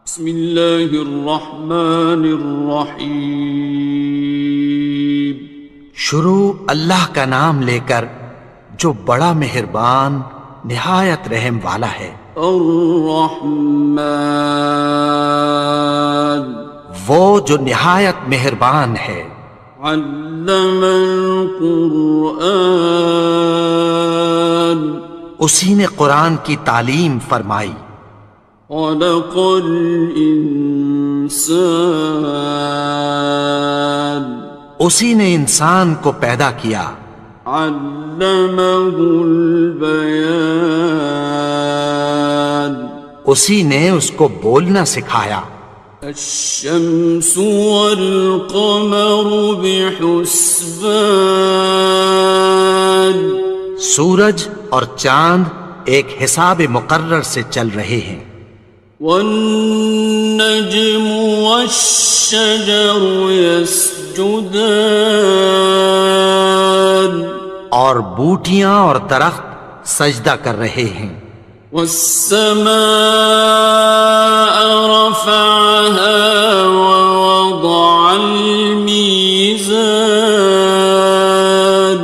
بسم اللہ الرحمن الرحیم۔ شروع اللہ کا نام لے کر جو بڑا مہربان نہایت رحم والا ہے۔ الرحمن، وہ جو نہایت مہربان ہے۔ علم القرآن، اسی نے قرآن کی تعلیم فرمائی۔ خلق الانسان، اسی نے انسان کو پیدا کیا۔ علمہ البیان، اسی نے اس کو بولنا سکھایا۔ الشمس والقمر بحسبان، سورج اور چاند ایک حساب مقرر سے چل رہے ہیں۔ والنجم والشجر يسجدان، اور بوٹیاں اور درخت سجدہ کر رہے ہیں۔ والسماء رفعها ووضع الميزان،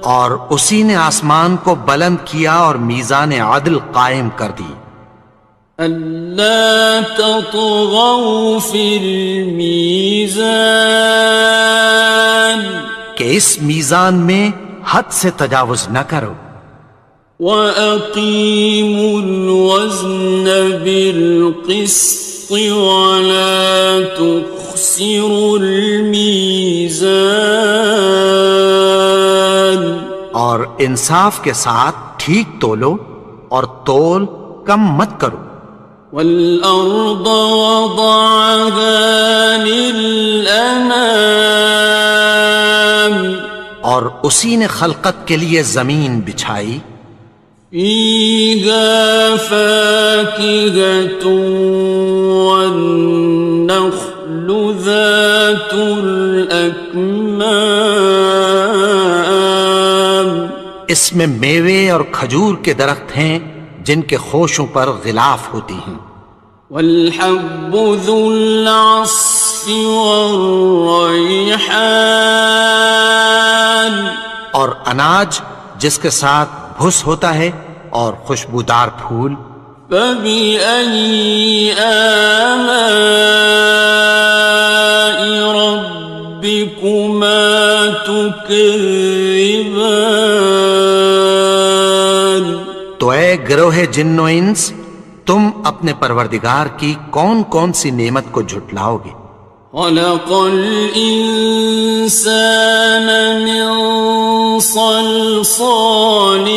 اور اسی نے آسمان کو بلند کیا اور میزان عدل قائم کر دی۔ ألا تطغوا في الميزان، کہ اس میزان میں حد سے تجاوز نہ کرو۔ وَأَقِيمُوا الْوَزْنَ بِالْقِسْطِ وَلَا تُخْسِرُوا الْمِيزَانَ، اور انصاف کے ساتھ ٹھیک تولو اور تول کم مت کرو۔ وَالْأَرْضَ وَضَعَهَا لِلْأَنَامِ، اور اسی نے خلقت کے لیے زمین بچھائی۔ فِيهَا فَاكِهَةٌ وَالنَّخْلُ ذَاتُ الْأَكْمَامِ، اس میں میوے اور کھجور کے درخت ہیں جن کے خوشوں پر غلاف ہوتی ہیں۔ وَالْحَبُّ ذُو الْعَصْفِ وَالرَّيْحَانِ، اور اناج جس کے ساتھ بھس ہوتا ہے اور خوشبودار پھول۔ فَبِأَيِّ آلَاءِ رَبِّكُمَا تُكَذِّبَانِ، تو اے گروہ جن و انس، تم اپنے پروردگار کی کون کون سی نعمت کو جھٹلاؤ گے؟ خَلَقَ الْإِنسَانَ مِنْ صَلْصَالٍ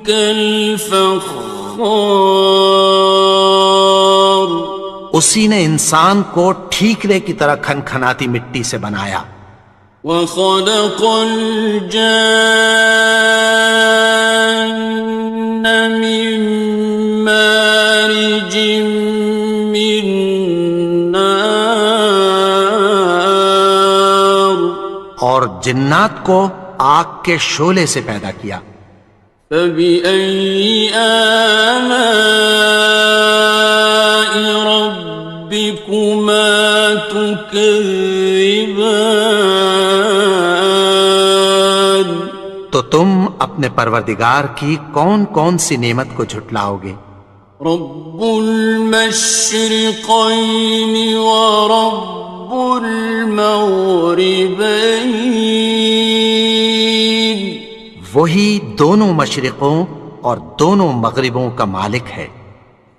كَالْفَخَّارِ، اسی نے انسان کو ٹھیکرے کی طرح کھنکھناتی مٹی سے بنایا۔ وَخَلَقَ الْجَانَّ مِن مَّارِجٍ مِّن نَّارٍ، اور جنات کو آگ کے شعلے سے پیدا کیا۔ فَبِأَيِّ آلَاءِ رَبِّكُمَا تُكَذِّبَانِ، تو تم اپنے پروردگار کی کون کون سی نعمت کو جھٹلاؤ گے؟ رب المشرقین ورب المغربین، وہی دونوں مشرقوں اور دونوں مغربوں کا مالک ہے۔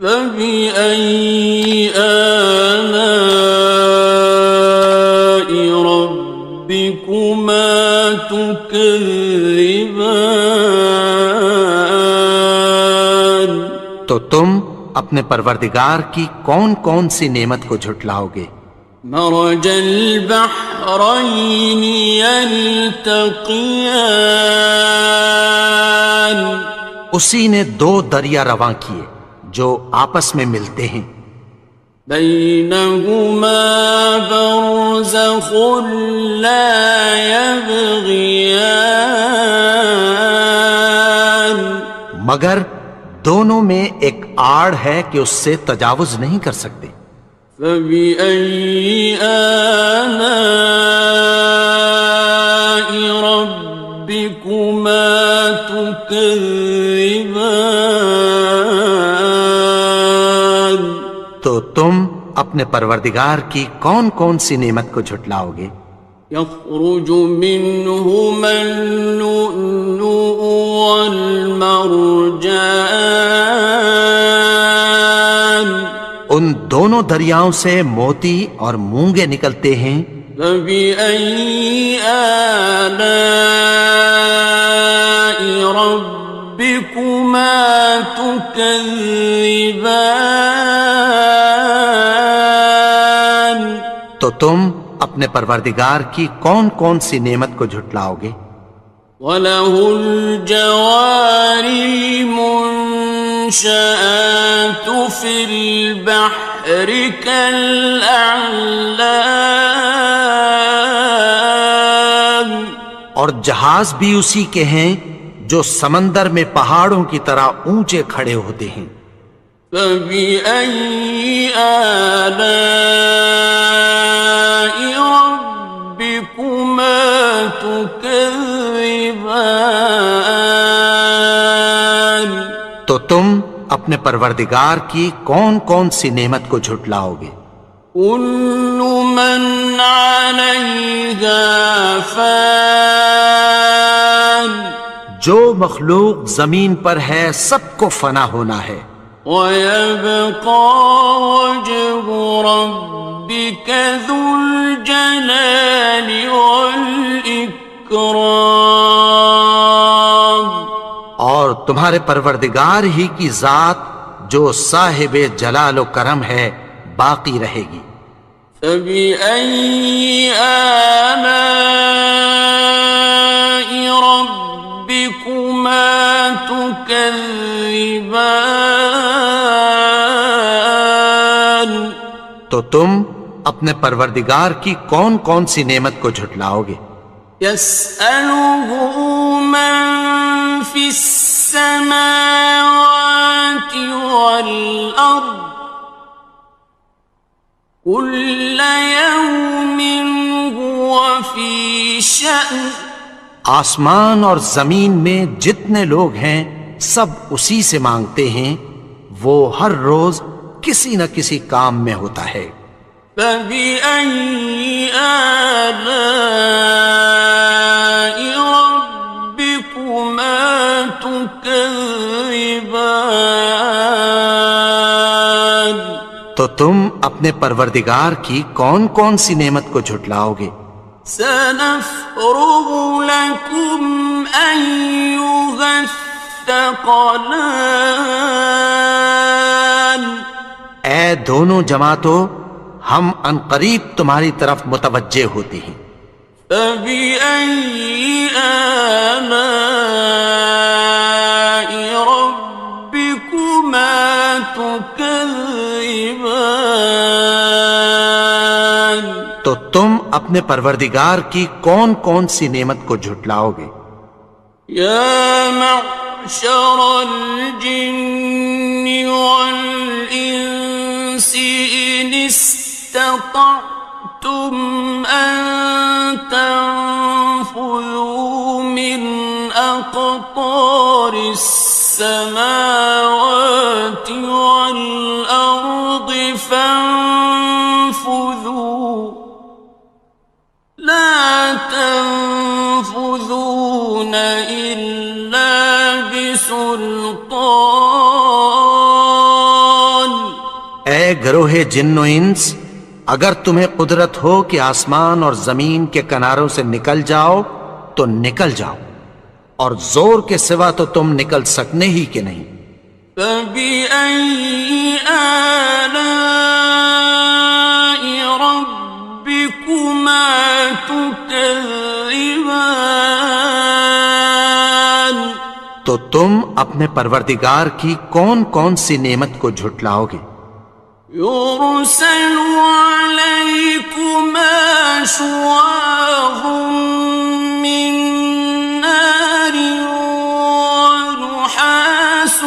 فَبِأَيِّ آلَاءِ رَبِّكُمَا تُكَذِّبَانِ، تو تم اپنے پروردگار کی کون کون سی نعمت کو جھٹلاؤ گے؟ مرج البحرین یلتقیان، اسی نے دو دریا رواں کیے جو آپس میں ملتے ہیں۔ بینہما برزخ لا یبغیان، مگر دونوں میں ایک آڑ ہے کہ اس سے تجاوز نہیں کر سکتے۔ فبأي آلاء ربكما تكذبان؟ تو تم اپنے پروردگار کی کون کون سی نعمت کو جھٹلاؤ گے؟ يخرج منهما اللؤلؤ والمرجان ان دونوں دریاؤں سے موتی اور مونگے نکلتے ہیں۔ فبأي آلاء ربكما تكذبان؟ تو تم اپنے پروردگار کی کون کون سی نعمت کو جھٹلاؤ گے؟ وَلَهُ الْجَوَارِ الْمُنشَآتُ فِي الْبَحْرِ كَالْأَعْلَامِ، اور جہاز بھی اسی کے ہیں جو سمندر میں پہاڑوں کی طرح اونچے کھڑے ہوتے ہیں۔ فَبِأَيِّ آلَاءِ رَبِّكُمَا تُكَذِّبَانِ؟ تو تم اپنے پروردگار کی کون کون سی نعمت کو جھٹلاؤ گے؟ كُلُّ مَنْ عَلَيْهَا فَانٍ، جو مخلوق زمین پر ہے سب کو فنا ہونا ہے۔ وَيَبْقَى وَجْهُ رَبِّكَ ذُو الْجَلَالِ وَالْإِكْرَامِ، اور تمہارے پروردگار ہی کی ذات جو صاحب جلال و کرم ہے باقی رہے گی۔ فَبِأَيِّ آلَاءِ رَبِّكُمَا تُكَذِّبَانِ؟ تو تم اپنے پروردگار کی کون کون سی نعمت کو جھٹلاؤ گے؟ يَسْأَلُهُ مَن فِي السَّمَاوَاتِ وَالْأَرْضِ كُلَّ يَوْمٍ هُوَ فِي شَأْنٍ، آسمان اور زمین میں جتنے لوگ ہیں سب اسی سے مانگتے ہیں، وہ ہر روز کسی نہ کسی کام میں ہوتا ہے۔ فَبِأَيِّ آلَاءِ رَبِّكُمَا تُكَذِّبَانِ؟ تو تم اپنے پروردگار کی کون کون سی نعمت کو جھٹلاؤ گے؟ سَنَفْرُغُ لَكُمْ أَيُّهَ الثَّقَلَانِ؟ اے دونوں جماعتوں، ہم عنقریب تمہاری طرف متوجہ ہوتے ہیں۔ فَبِأَيِّ آلَاءِ رَبِّكُمَا تُكَذِّبَانِ؟ تو تم اپنے پروردگار کی کون کون سی نعمت کو جھٹلاؤ گے؟ يَا مَعْشَرَ الْجِنِّ وَالْإِنسِ إِنِ اسْتَطَعْتُمْ أَن تَنفُذُوا مِنْ أَقْطَارِ السَّمَاوَاتِ وَالْأَرْضِ فَانفُذُوا لَا تَنفُذُونَ إِلَّا بِسُلْطَانٍ۔ اے گروہ جن و انس، اگر تمہیں قدرت ہو کہ آسمان اور زمین کے کناروں سے نکل جاؤ تو نکل جاؤ، اور زور کے سوا تو تم نکل سکنے ہی کہ نہیں۔ فَبِأَيِّ آلَاءِ رَبِّكُمَا تُكَذِّبَانِ؟ تو تم اپنے پروردگار کی کون کون سی نعمت کو جھٹلاؤ گے؟ يُرْسَلُ عَلَيْكُمَا شُوَاظٌ مِّن نَّارٍ وَنُحَاسٌ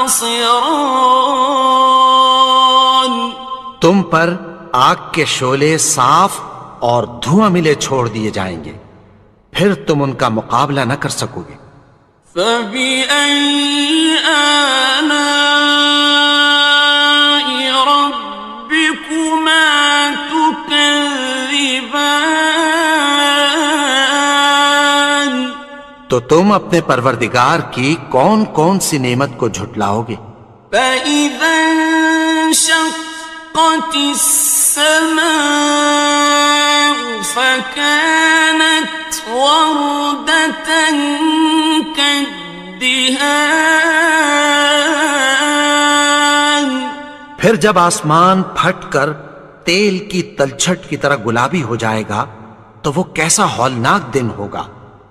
خاصران. تم پر آگ کے شعلے صاف اور دھواں ملے چھوڑ دیے جائیں گے، پھر تم ان کا مقابلہ نہ کر سکو گے۔ فبأي آلاء ربكما تكذبان. تو تم اپنے پروردگار کی کون کون سی نعمت کو جھٹلاؤ گے؟ فإذا انشقت السماء فكانت وردة كالدهان. پھر جب آسمان پھٹ کر تیل کی تلچھٹ کی طرح گلابی ہو جائے گا تو وہ کیسا ہولناک دن ہوگا۔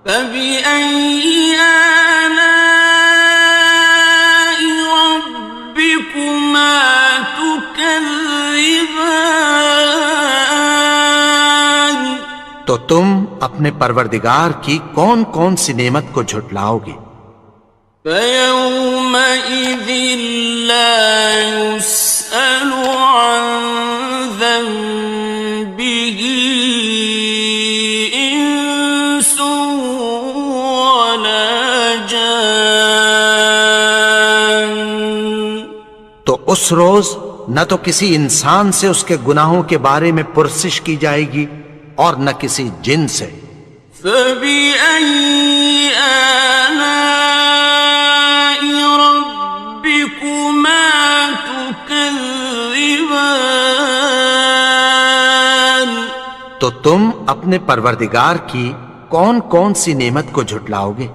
فبأي آلاء ربكما تكذبان. تو تم اپنے پروردگار کی کون کون سی نعمت کو جھٹلاؤ گے؟ فيومئذ لا يسأل عن ذنبه إنس ولا جان. تو اس روز نہ تو کسی انسان سے اس کے گناہوں کے بارے میں پرسش کی جائے گی اور نہ کسی جن سے۔ فبأي آلاء ربكما تكذبان. تو تم اپنے پروردگار کی کون کون سی نعمت کو جھٹلاؤ گے؟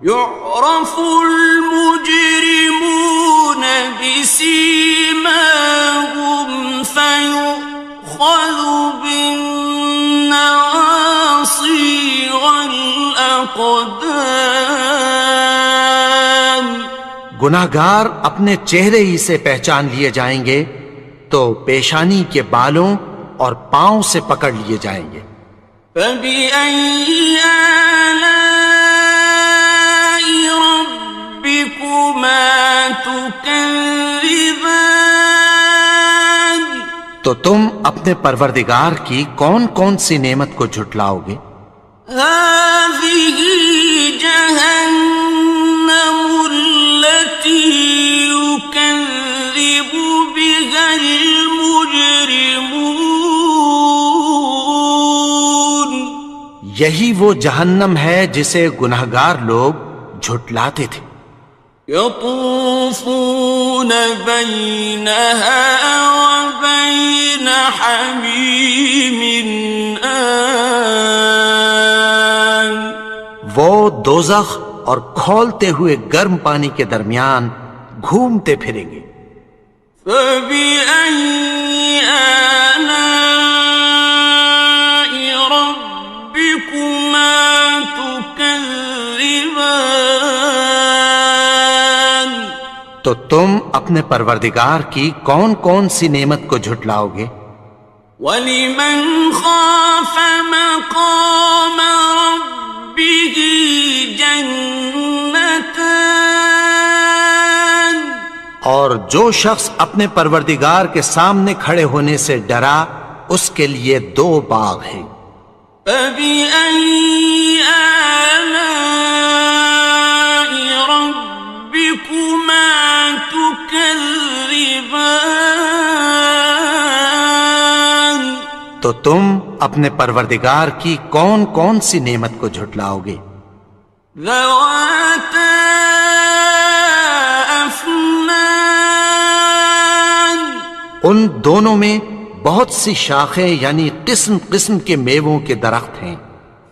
يعرف المجرمون بسيماهم فيؤخذ بالنواصي والأقدام. گناہگار اپنے چہرے ہی سے پہچان لیے جائیں گے تو پیشانی کے بالوں اور پاؤں سے پکڑ لیے جائیں گے۔ فبأي آلاء ربكما تكذبان. تو تم اپنے پروردگار کی کون کون سی نعمت کو جھٹلاؤ گے؟ هذه جهنم التي يكذب بها المجرمون. یہی وہ جہنم ہے جسے گناہگار لوگ جھٹلاتے تھے۔ يطوفون بينها وبين حميم آن. وہ دوزخ اور کھولتے ہوئے گرم پانی کے درمیان گھومتے پھریں گے۔ فبأي آلاء ربكما تكذبان. تو تم اپنے پروردگار کی کون کون سی نعمت کو جھٹلاؤ گے؟ وَلِمَنْ خَافَ مَقَامَ رَبِّهِ جَنَّتَانِ. اور جو شخص اپنے پروردگار کے سامنے کھڑے ہونے سے ڈرا اس کے لیے دو باغ ہیں۔ فَبِأَيِّ آلَاءِ رَبِّكُمَا تُكَذِّبَانِ. تو تم اپنے پروردگار کی کون کون سی نعمت کو جھٹلاؤ گے؟ ذَوَاتَا أَفْنَانٍ. ان دونوں میں بہت سی شاخیں یعنی قسم قسم کے میووں کے درخت ہیں۔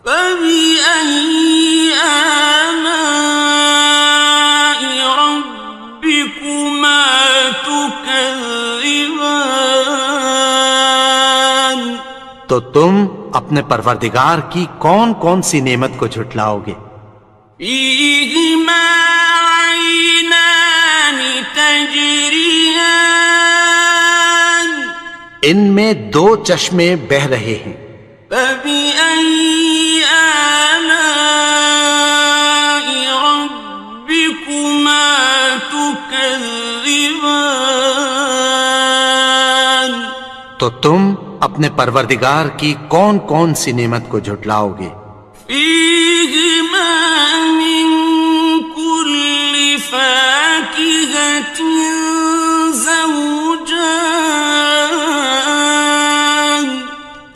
فَبِأَيِّ آلَاءِ رَبِّكُمَا تُكَذِّبَانِ. تو تم اپنے پروردگار کی کون کون سی نعمت کو جھٹلاؤ گے؟ فِيهِمَا عَيْنَانِ تَجْرِيَانِ. ان میں دو چشمے بہہ رہے ہیں۔ فَبِأَيِّ آلَاءِ رَبِّكُمَا تُكَذِّبَانِ. تكذبان تو تم اپنے پروردگار کی کون کون سی نعمت کو جھٹلاؤ گے؟ فيهما من كل فاكهة زوجان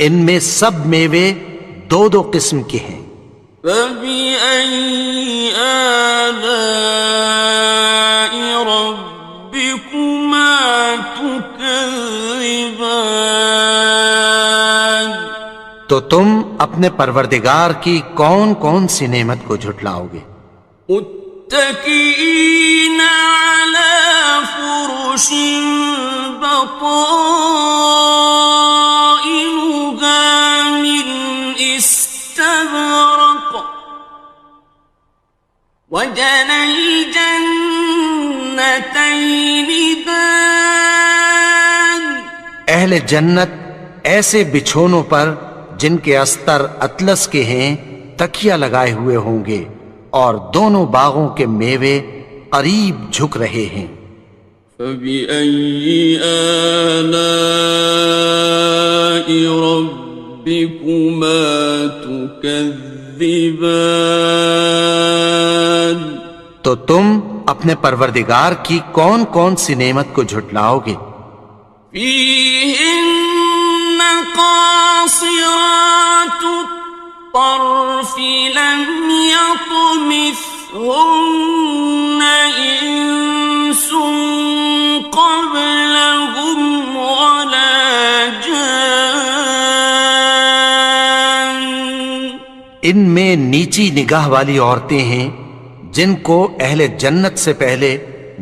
ان میں سب میوے دو دو قسم کے ہیں۔ فبأي آلاء ربكما تكذبان تو تم اپنے پروردگار کی کون کون سی نعمت کو جھٹلاؤ گے؟ متكئين على فرش بطائنها من استبرق وجنى الجنتين دان اہل جنت ایسے بچھونوں پر جن کے استر اطلس کے ہیں تکیہ لگائے ہوئے ہوں گے، اور دونوں باغوں کے میوے قریب جھک رہے ہیں۔ فبأي آلاء ربكما تكذبان تو تم اپنے پروردگار کی کون کون سی نعمت کو جھٹلاؤ گے؟ فيهن قاصرات الطرف لم يطمثهن إنس قبلهم ولا جان ان میں نیچی نگاہ والی عورتیں ہیں جن کو اہل جنت سے پہلے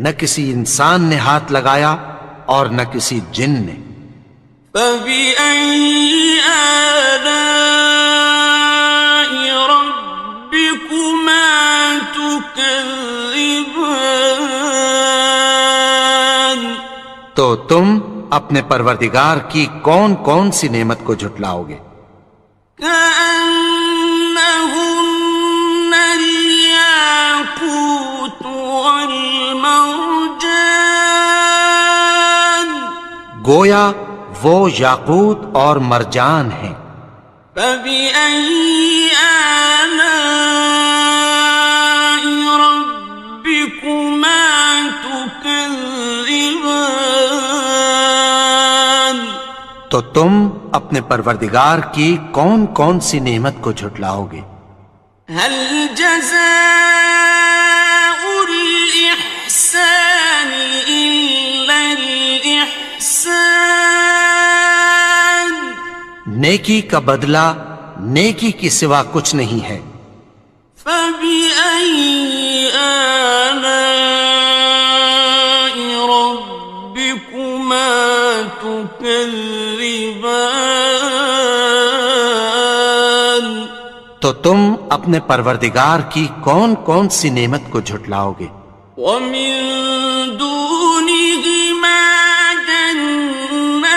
نہ کسی انسان نے ہاتھ لگایا اور نہ کسی جن نے۔ فبأي آلاء ربكما تكذبان تو تم اپنے پروردگار کی کون کون سی نعمت کو جھٹلاؤ گے؟ كأنهن الياقوت والمرجان گویا وہ یاقوت اور مرجان ہیں۔ فبأي آلاء ربكما تكذبان تو تم اپنے پروردگار کی کون کون سی نعمت کو جھٹلاؤ گے؟ هل جزاء الإحسان إلا الإحسان نیکی کا بدلہ نیکی کی سوا کچھ نہیں ہے۔ فبأي آلاء ربكما تكذبان تو تم اپنے پروردگار کی کون کون سی نعمت کو جھٹلاؤ گے؟ ومن دونهما جنتان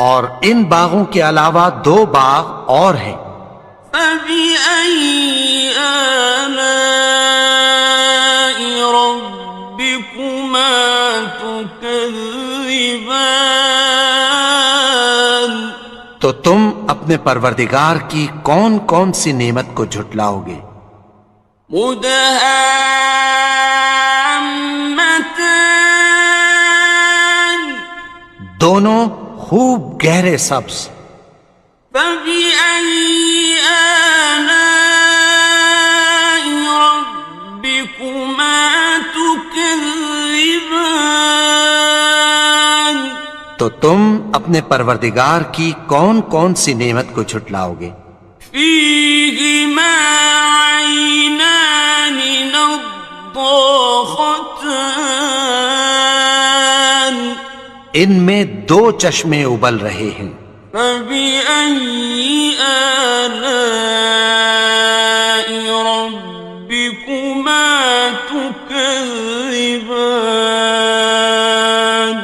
اور ان باغوں کے علاوہ دو باغ اور ہیں۔ فبأي آلاء ربكما تكذبان تو تم اپنے پروردگار کی کون کون سی نعمت کو جھٹلاؤ گے؟ مدهامتان دونوں خوب گہرے سبز۔ فبأي آلاء ربكما تكذبان تو تم اپنے پروردگار کی کون کون سی نعمت کو جھٹلاؤ گے؟ فيهما عينان نضاختان ان میں دو چشمے ابل رہے ہیں۔ فبأي آلاء ربكما تكذبان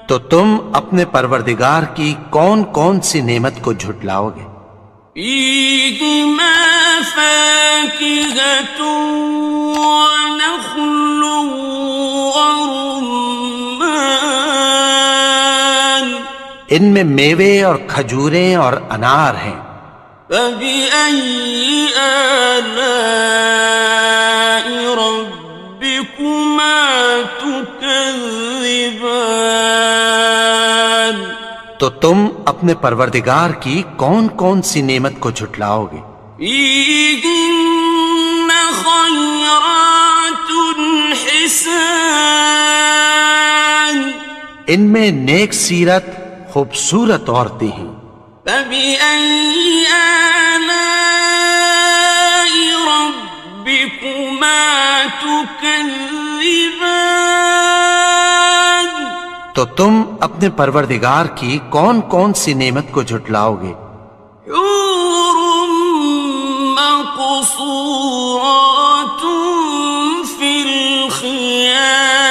تو تم اپنے پروردگار کی کون کون سی نعمت کو جھٹلاؤ گے؟ فيهما فاكهة ونخل ورمان ان میں میوے اور کھجوریں اور انار ہیں. فبأي آلاء ربكما تكذبان تو تم اپنے پروردگار کی کون کون سی نعمت کو جھٹلاؤ گے؟ فيهن خيرات حسان ان میں نیک سیرت خوبصورت عورتیں ہیں. فبأي آلاء ربكما تكذبان تو تم اپنے پروردگار کی کون کون سی نعمت کو جھٹلاؤ گے؟ حور مقصورات في الخيام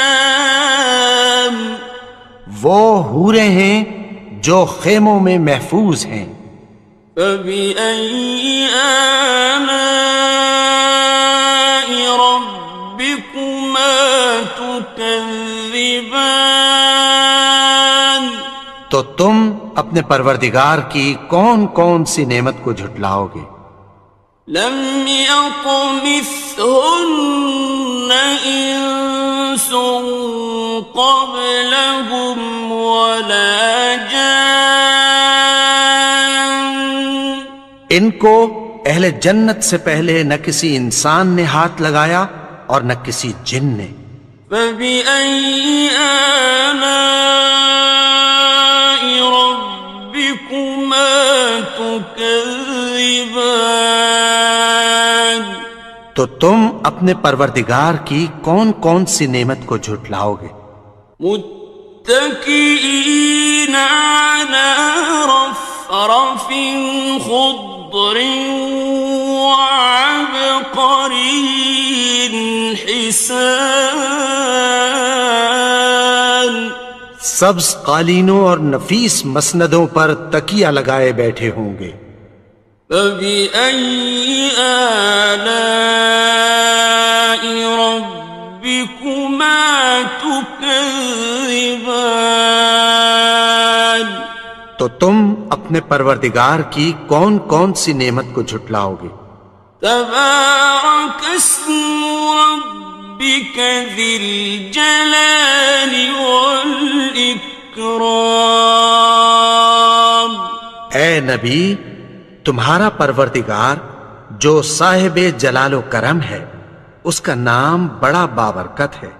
وہ حوریں ہیں جو خیموں میں محفوظ ہیں. فبأي آلاء ربكما تكذبان تو تم اپنے پروردگار کی کون کون سی نعمت کو جھٹلاؤ گے؟ لم يطمثهن إنس قبلهم ولا جان ان کو اہل جنت سے پہلے نہ کسی انسان نے ہاتھ لگایا اور نہ کسی جن نے. فبأي آلاء ربكما تكذبان تو تم اپنے پروردگار کی کون کون سی نعمت کو جھٹلاؤ گے؟ متكئين على رفرف خضر وعبقري حسان سبز قالینوں اور نفیس مسندوں پر تکیہ لگائے بیٹھے ہوں گے. فبأي آلاء ربكما تكذبان تو تم اپنے پروردگار کی کون کون سی نعمت کو جھٹلاؤ گے؟ تبارك اسم ربك ذي الجلال والإكرام اے نبی، تمہارا پروردگار جو صاحب جلال و کرم ہے، اس کا نام بڑا بابرکت ہے.